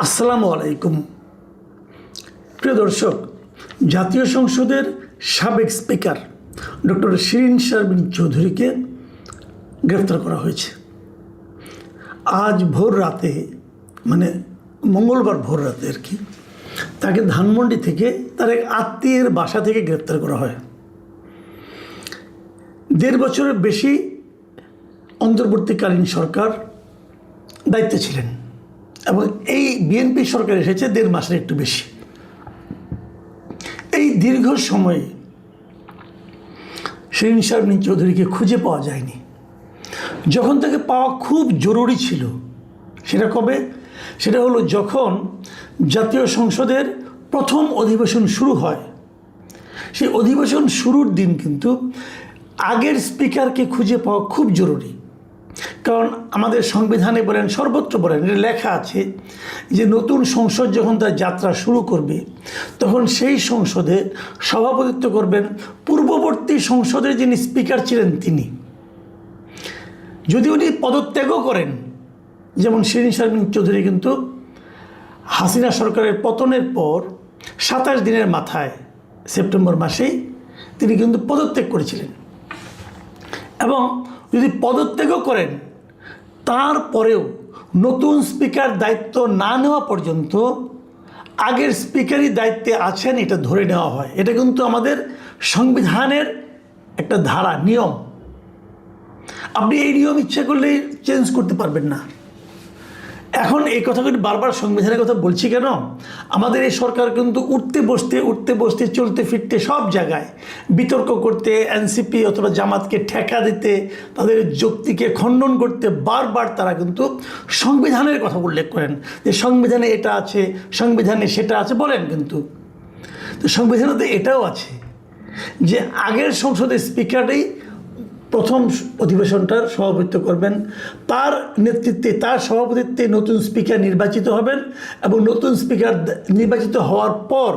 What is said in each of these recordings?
আসসালামু আলাইকুম। প্রিয় দর্শক, জাতীয় সংসদের সাবেক স্পিকার ডক্টর শিরিন শারমিন চৌধুরীকে গ্রেফতার করা হয়েছে। আজ ভোর রাতে, মানে মঙ্গলবার ভোর রাতে আর কি, তাকে ধানমন্ডি থেকে তার এক আত্মীয়ের বাসা থেকে গ্রেফতার করা হয়। 1.5 বছরের বেশি অন্তর্বর্তীকালীন সরকার দায়িত্বে ছিলেন এবং এই বিএনপি সরকার এসেছে 1.5 মাসের একটু বেশি। এই দীর্ঘ সময়ে শিরিন শারমিন চৌধুরীকে খুঁজে পাওয়া যায়নি। যখন তাকে পাওয়া খুব জরুরি ছিল, সেটা কবে? সেটা হলো যখন জাতীয় সংসদের প্রথম অধিবেশন শুরু হয়। সেই অধিবেশন শুরুর দিন কিন্তু আগের স্পিকারকে খুঁজে পাওয়া খুব জরুরি। কারণ আমাদের সংবিধানে বলেন, সর্বত্র বলেন, এটা লেখা আছে যে নতুন সংসদ যখন তার যাত্রা শুরু করবে তখন সেই সংসদে সভাপতিত্ব করবেন পূর্ববর্তী সংসদের যিনি স্পিকার ছিলেন তিনি। যদি উনি পদত্যাগও করেন, যেমন শিরিন শারমিন চৌধুরী কিন্তু হাসিনা সরকারের পতনের পর 27 দিনের মাথায় সেপ্টেম্বর মাসেই তিনি কিন্তু পদত্যাগ করেছিলেন, এবং যদি পদত্যাগও করেন তারপরেও নতুন স্পিকার দায়িত্ব না নেওয়া পর্যন্ত আগের স্পিকারই দায়িত্বে আছেন এটা ধরে নেওয়া হয়। এটা কিন্তু আমাদের সংবিধানের একটা ধারা, নিয়ম। আপনি এই নিয়ম ইচ্ছা করলে চেঞ্জ করতে পারবেন না। এখন এই কথাগুলি বারবার সংবিধানের কথা বলছি কেন? আমাদের এই সরকার কিন্তু উঠতে বসতে চলতে ফিরতে সব জায়গায় বিতর্ক করতে, এনসিপি অথবা জামাতকে ঠেকা দিতে, তাদের যুক্তিকে খণ্ডন করতে বারবার তারা কিন্তু সংবিধানের কথা উল্লেখ করেন যে সংবিধানে এটা আছে, সংবিধানে সেটা আছে বলেন, কিন্তু তো সংবিধানে তো এটাও আছে যে আগের সংসদের স্পিকারই প্রথম অধিবেশনটার সভাপতিত্ব করবেন, তার নেতৃত্বে, তার সভাপতিত্বে নতুন স্পিকার নির্বাচিত হবেন এবং নতুন স্পিকার নির্বাচিত হওয়ার পর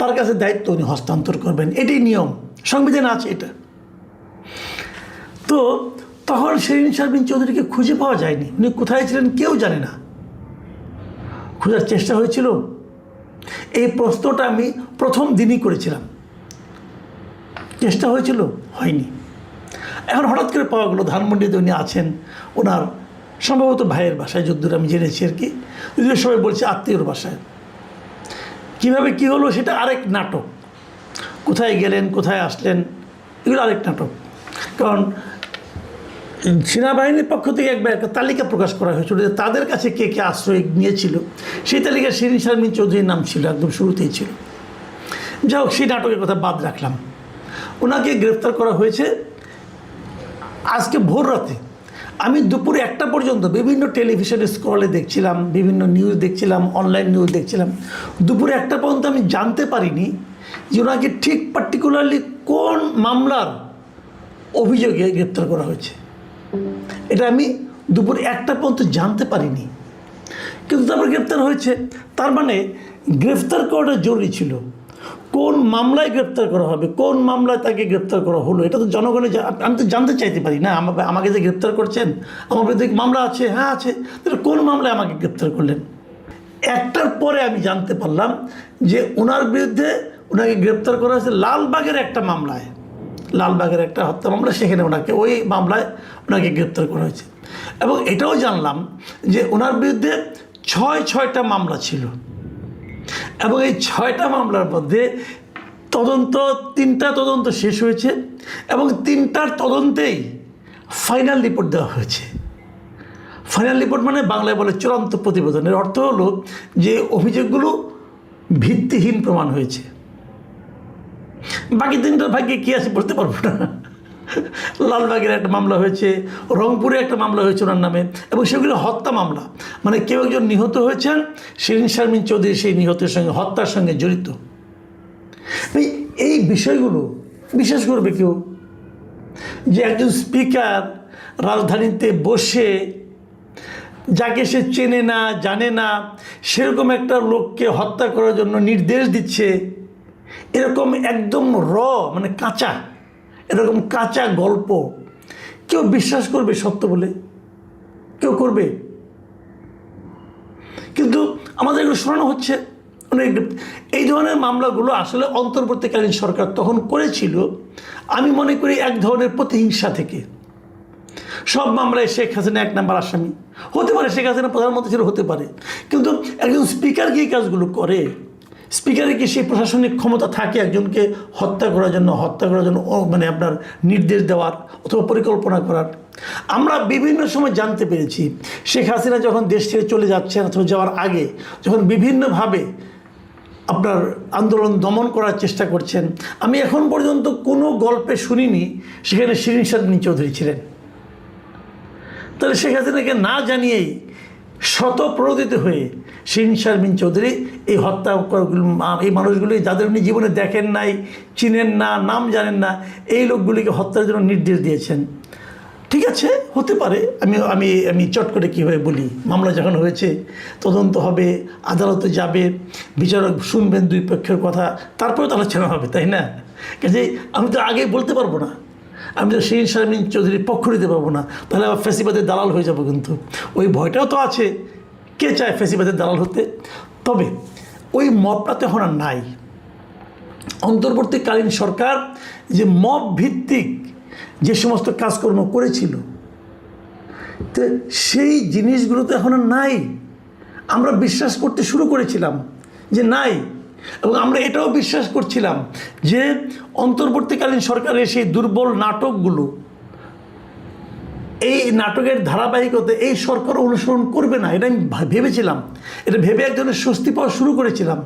তার কাছে দায়িত্ব উনি হস্তান্তর করবেন। এটাই নিয়ম, সংবিধানে আছে এটা। তো তখন শিরিন শারমিন চৌধুরীকে খুঁজে পাওয়া যায়নি। উনি কোথায় ছিলেন কেউ জানে না। খোঁজার চেষ্টা হয়েছিল, এই প্রশ্নটা আমি প্রথম দিনই করেছিলাম। চেষ্টা হয়েছিল, হয়নি। এখন হঠাৎ করে পাওয়া গেলো ধানমন্ডিতে উনি আছেন, ওনার সম্ভবত ভাইয়ের বাসায়, যদ্দূর আমি জেনেছি আর কি। যদিও সবাই বলছে আত্মীয়র বাসায়। কীভাবে কী হলো সেটা আরেক নাটক। কোথায় গেলেন, কোথায় আসলেন, এগুলো আরেক নাটক। কারণ সেনাবাহিনীর পক্ষ থেকে একবার একটা তালিকা প্রকাশ করা হয়েছিল যে তাদের কাছে কে কে আশ্রয় নিয়েছিল। সেই তালিকায় শিরিন শারমিন চৌধুরীর নাম ছিল, একদম শুরুতেই ছিল। যাই হোক, সেই নাটকের কথা বাদ রাখলাম। ওনাকে গ্রেফতার করা হয়েছে আজকে ভোর রাতে। আমি দুপুর 1টা পর্যন্ত বিভিন্ন টেলিভিশনে স্ক্রলে দেখছিলাম, বিভিন্ন নিউজ দেখছিলাম, অনলাইন নিউজ দেখছিলাম। দুপুর 1টা পর্যন্ত আমি জানতে পারিনি যে ওনাকে ঠিক পার্টিকুলারলি কোন মামলার অভিযোগে গ্রেপ্তার করা হয়েছে। এটা আমি দুপুর 1টা পর্যন্ত জানতে পারিনি, কিন্তু তারপর গ্রেপ্তার হয়েছে। তার মানে গ্রেফতার করাটা জরুরি ছিল। কোন মামলায় গ্রেপ্তার করা হবে, কোন মামলায় তাকে গ্রেপ্তার করা হলো, এটা তো জনগণের, আমি তো জানতে চাইতে পারি না। আমাকে যে গ্রেপ্তার করছেন, আমার বিরুদ্ধে মামলা আছে, হ্যাঁ আছে, তাহলে কোন মামলায় আমাকে গ্রেপ্তার করলেন? 1টার পরে আমি জানতে পারলাম যে ওনার বিরুদ্ধে, ওনাকে গ্রেপ্তার করা হয়েছে লালবাগের একটা মামলায়, লালবাগের একটা হত্যা মামলা, সেখানে ওনাকে, ওই মামলায় ওনাকে গ্রেপ্তার করা হয়েছে। এবং এটাও জানলাম যে ওনার বিরুদ্ধে 6টা মামলা ছিল, এবং এই 6টা মামলার মধ্যে তিনটা তদন্ত শেষ হয়েছে, এবং 3টার তদন্তেই ফাইনাল রিপোর্ট দেওয়া হয়েছে। ফাইনাল রিপোর্ট মানে বাংলায় বলে চূড়ান্ত প্রতিবেদনের অর্থ হলো যে অভিযোগগুলো ভিত্তিহীন প্রমাণ হয়েছে। বাকি 3টার ভাগ্যে কী আছে বলতে পারবো না। লালবাগের একটা মামলা হয়েছে, রংপুরে একটা মামলা হয়েছে ওনার নামে, এবং সেগুলো হত্যা মামলা। মানে কেউ একজন নিহত হয়েছেন, শিরিন শারমিন চৌধুরী সেই নিহতের সঙ্গে, হত্যার সঙ্গে জড়িত। এই বিষয়গুলো বিশ্বাস করবে কেউ যে একজন স্পিকার রাজধানীতে বসে, যাকে সে চেনে না, জানে না, সেরকম একটা লোককে হত্যা করার জন্য নির্দেশ দিচ্ছে? এরকম একদম মানে কাঁচা, এরকম কাঁচা গল্প কেউ বিশ্বাস করবে সত্য বলে? কেউ করবে? কিন্তু আমাদের এগুলো শোনানো হচ্ছে অনেক। এই ধরনের মামলাগুলো আসলে অন্তর্বর্তীকালীন সরকার তখন করেছিল, আমি মনে করি এক ধরনের প্রতিহিংসা থেকে। সব মামলায় শেখ হাসিনা এক নাম্বার আসামি হতে পারে, শেখ হাসিনা প্রধানমন্ত্রী ছিল হতে পারে, কিন্তু একজন স্পিকার কি এই কাজগুলো করে? স্পিকারের কি সেই প্রশাসনিক ক্ষমতা থাকে একজনকে হত্যা করার জন্য মানে আপনার নির্দেশ দেওয়ার অথবা পরিকল্পনা করার? আমরা বিভিন্ন সময় জানতে পেরেছি শেখ হাসিনা যখন দেশ ছেড়ে চলে যাচ্ছেন অথবা যাওয়ার আগে যখন বিভিন্নভাবে আপনার আন্দোলন দমন করার চেষ্টা করছেন, আমি এখন পর্যন্ত কোনো গল্পে শুনিনি সেখানে শিরিন শারমিন চৌধুরী ছিলেন। তাহলে শেখ হাসিনাকে না জানিয়েই শতপ্রণোদিত হয়ে শিরিন শারমিন চৌধুরী এই হত্যা এই মানুষগুলি যাদের উনি জীবনে দেখেন নাই, চিনেন না, নাম জানেন না, এই লোকগুলিকে হত্যার জন্য নির্দেশ দিয়েছেন। ঠিক আছে, হতে পারে। আমি আমি আমি চট করে কীভাবে বলি, মামলা যখন হয়েছে তদন্ত হবে, আদালতে যাবে, বিচারক শুনবেন দুই পক্ষের কথা, তারপরে তো আলোচনা হবে, তাই না? কাজে আমি তো আগে বলতে পারবো না, আমি তো শিরিন শারমিন চৌধুরীর পক্ষ নিতে পারবো না, তাহলে আবার ফ্যাসিবাদের দালাল হয়ে যাবো। কিন্তু ওই ভয়টাও তো আছে, কে চায় ফ্যাসিবাদের দালাল হতে? তবে ওই মবটা তো এখন আর নাই। অন্তর্বর্তীকালীন সরকার যে মব ভিত্তিক যে সমস্ত কাজকর্ম করেছিল, তো সেই জিনিসগুলো তো এখন আর নাই। আমরা বিশ্বাস করতে শুরু করেছিলাম যে নাই, এবং আমরা এটাও বিশ্বাস করছিলাম যে অন্তর্বর্তীকালীন সরকারের সেই দুর্বল নাটকগুলো, এই নাটকের ধারাবাহিকতা এই সরকার অনুসরণ করবে না, এটা আমি ভেবেছিলাম। এটা ভেবে এক ধরনের স্বস্তি পাওয়া শুরু করেছিলাম,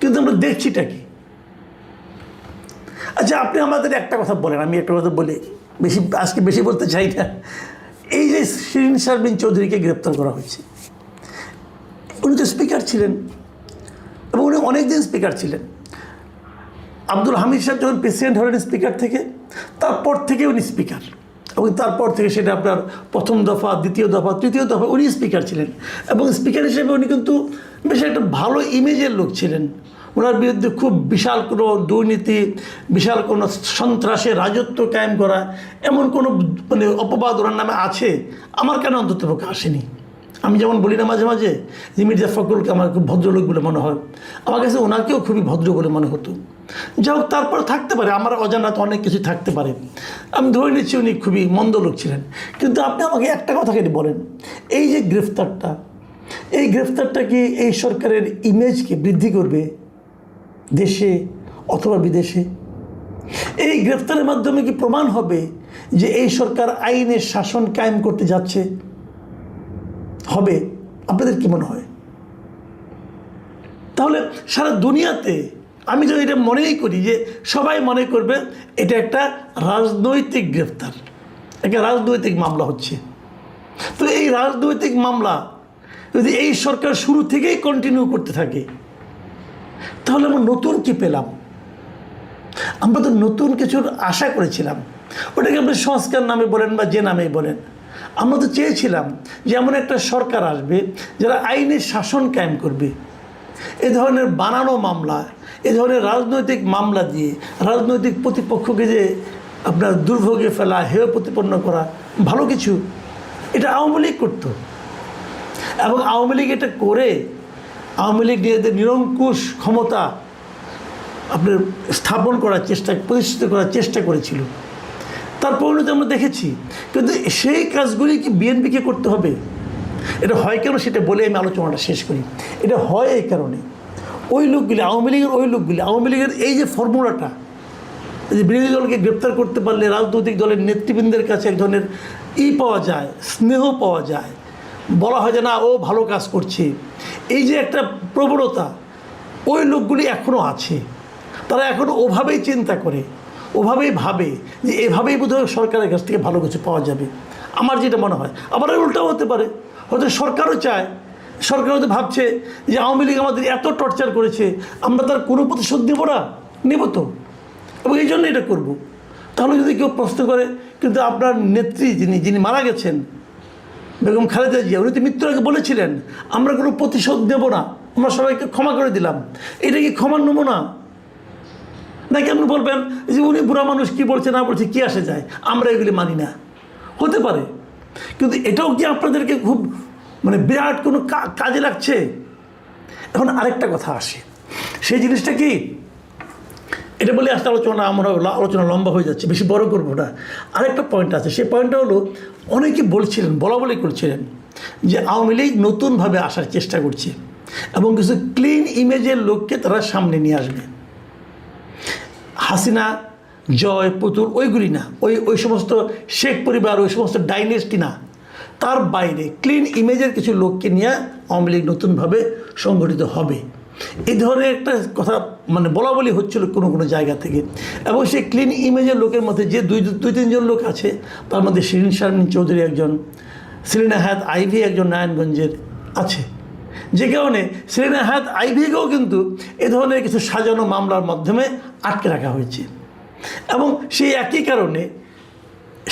কিন্তু আমরা দেখছিটা কি? আচ্ছা, আপনি আমাদের একটা কথা বলেন, আমি একটা কথা বলি, আজকে বেশি বলতে চাই না। এই যে শিরিন শারমিন চৌধুরীকে গ্রেপ্তার করা হয়েছে, উনি তো স্পিকার ছিলেন এবং উনি অনেকদিন স্পিকার ছিলেন। আব্দুল হামিদ সাহেব যখন প্রেসিডেন্ট হলেন স্পিকার থেকে, তারপর থেকে উনি স্পিকার, এবং তারপর থেকে সেটা আপনার প্রথম দফা, দ্বিতীয় দফা, তৃতীয় দফা উনি স্পিকার ছিলেন। এবং স্পিকার হিসেবে উনি কিন্তু বেশ একটা ভালো ইমেজের লোক ছিলেন। ওনার বিরুদ্ধে খুব বিশাল কোনো দুর্নীতি, বিশাল কোনো সন্ত্রাসের রাজত্ব কায়েম করা, এমন কোনো মানে অপবাদ ওনার নামে আছে আমার কেন অন্ততপক্ষে আসেনি। আমি যেমন বলি না মাঝে মাঝে যে মির্জা ফখরুলকে আমার খুব ভদ্রলোক বলে মনে হয়, আমার কাছে ওনাকেও খুবই ভদ্র বলে মনে হতো। যাই হোক, তারপর থাকতে পারে আমার অজানা তো অনেক কিছু থাকতে পারে, আমি ধরে নিচ্ছি উনি খুবই মন্দ লোক ছিলেন। কিন্তু আপনি আমাকে একটা কথা কেটে বলেন, এই যে গ্রেফতারটা, এই গ্রেফতারটা কি এই সরকারের ইমেজকে বৃদ্ধি করবে দেশে অথবা বিদেশে? এই গ্রেফতারের মাধ্যমে কি প্রমাণ হবে যে এই সরকার আইনের শাসন কায়েম করতে যাচ্ছে? হবে? আপনাদের কি মনে হয়? তাহলে সারা দুনিয়াতে আমি যদি এটা মনেই করি যে সবাই মনে করবে এটা একটা রাজনৈতিক গ্রেফতার, একটা রাজনৈতিক মামলা হচ্ছে। তো এই রাজনৈতিক মামলা যদি এই সরকার শুরু থেকেই কন্টিনিউ করতে থাকে, তাহলে আমরা নতুন কি পেলাম? আমরা তো নতুন কিছুর আশা করেছিলাম, ওটাকে আপনি সংস্কার নামে বলেন বা যে নামেই বলেন। আমরা তো চেয়েছিলাম যে এমন একটা সরকার আসবে যারা আইনের শাসন কায়েম করবে। এ ধরনের বানানো মামলা, এ ধরনের রাজনৈতিক মামলা দিয়ে রাজনৈতিক প্রতিপক্ষকে যে আপনার দুর্ভোগে ফেলা, হেয় প্রতিপন্ন করা ভালো কিছু, এটা আওয়ামী লীগ করতো। এবং আওয়ামী লীগ এটা করে আওয়ামী লীগ নিজেদের নিরঙ্কুশ ক্ষমতা আপনার স্থাপন করার চেষ্টা, প্রতিষ্ঠিত করার চেষ্টা করেছিল। তার পরিণতি আমরা দেখেছি। কিন্তু সেই কাজগুলি কি বিএনপিকে করতে হবে? এটা হয় কেন সেটা বলে আমি আলোচনাটা শেষ করি। এটা হয় এই কারণে, ওই লোকগুলি আওয়ামী লীগের, ওই লোকগুলি আওয়ামী লীগের এই যে ফর্মুলাটা, যে বিরোধী দলকে গ্রেপ্তার করতে পারলে রাজনৈতিক দলের নেতৃবৃন্দের কাছে এক ধরনের পাওয়া যায়, স্নেহ পাওয়া যায়, বলা হয় যে না ও ভালো কাজ করছে, এই যে একটা প্রবণতা ওই লোকগুলি এখনও আছে। তারা এখনও ওভাবেই চিন্তা করে, ওভাবেই ভাবে যে এভাবেই বোধহয় সরকারের কাছ থেকে ভালো কিছু পাওয়া যাবে। আমার যেটা মনে হয়, আবার উল্টাও হতে পারে, হয়তো সরকারও চায়, সরকার হয়তো ভাবছে যে আওয়ামী লীগ আমাদের এত টর্চার করেছে, আমরা তার কোনো প্রতিশোধ নেব না, নেব তো, এবং এই জন্য এটা করব। তাহলে যদি কেউ প্রশ্ন করে, কিন্তু আপনার নেত্রী যিনি মারা গেছেন বেগম খালেদা জিয়া, উনি তো মৃত্যুর আগে বলেছিলেন আমরা কোনো প্রতিশোধ নেব না, আমরা সবাইকে ক্ষমা করে দিলাম। এটা কি ক্ষমার নমুনা? নাকি আপনি বলবেন যে উনি বুড়া মানুষ, কী বলছে না বলছে কী আসে যায়, আমরা এগুলি মানি না? হতে পারে, কিন্তু এটাও কি আপনাদেরকে খুব মানে বিরাট কোনো কাজে লাগছে। এখন আরেকটা কথা আসে, সেই জিনিসটা কি, এটা বলে আসলে আলোচনা লম্বা হয়ে যাচ্ছে, বেশি বড় করবো না। আরেকটা পয়েন্ট আছে, সেই পয়েন্টটা হলো অনেকে বলছিলেন, বলা করছিলেন যে আওয়ামী লীগ নতুনভাবে আসার চেষ্টা করছে এবং কিছু ক্লিন ইমেজের লোককে তারা সামনে নিয়ে আসবে। হাসিনা, জয়, পুতুল ওইগুলি না, ওই সমস্ত শেখ পরিবার, ওই সমস্ত ডাইনেস্টি না, তার বাইরে ক্লিন ইমেজের কিছু লোককে নিয়ে আওয়ামী লীগ নতুনভাবে সংগঠিত হবে, এই ধরনের একটা কথা মানে বলি হচ্ছিল কোনো জায়গা থেকে। এবং সেই ক্লিন ইমেজের লোকের মধ্যে যে দুই তিনজন লোক আছে, তার মধ্যে শিরিন শারমিন চৌধুরী একজন, সেলিনা হায়াৎ আইভি একজন নারায়ণগঞ্জের আছে, যে কারণে সেলিনা হায়াৎ আইভিকেও কিন্তু এ ধরনের কিছু সাজানো মামলার মাধ্যমে আটকে রাখা হয়েছে। এবং সেই একই কারণে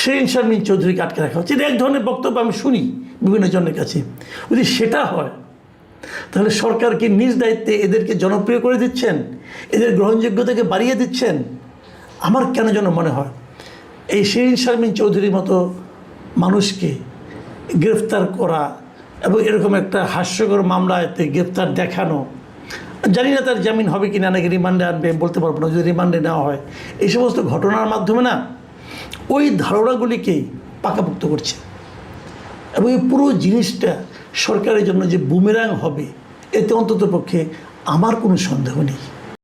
শিরিন শারমিন চৌধুরীকে আটকে রাখা হচ্ছে। এটা এক ধরনের বক্তব্য আমি শুনি বিভিন্ন জনের কাছে। যদি সেটা হয় তাহলে সরকারকে নিজ দায়িত্বে এদেরকে জনপ্রিয় করে দিচ্ছেন, এদের গ্রহণযোগ্যতাকে বাড়িয়ে দিচ্ছেন। আমার কেন যেন মনে হয় এই শিরিন শারমিন চৌধুরীর মতো মানুষকে গ্রেফতার করা এবং এরকম একটা হাস্যকর মামলাতে গ্রেফতার দেখানো, জানি না তার জামিন হবে কি না, নাকি রিমান্ডে আনবে বলতে পারবো না, যদি রিমান্ডে নেওয়া হয়, এই সমস্ত ঘটনার মাধ্যমে না ওই ধারণাগুলিকেই পাকাপোক্ত করছে। এবং এই পুরো জিনিসটা সরকারের জন্য যে বুমেরাং হবে, এতে অন্ততপক্ষে আমার কোনো সন্দেহ নেই।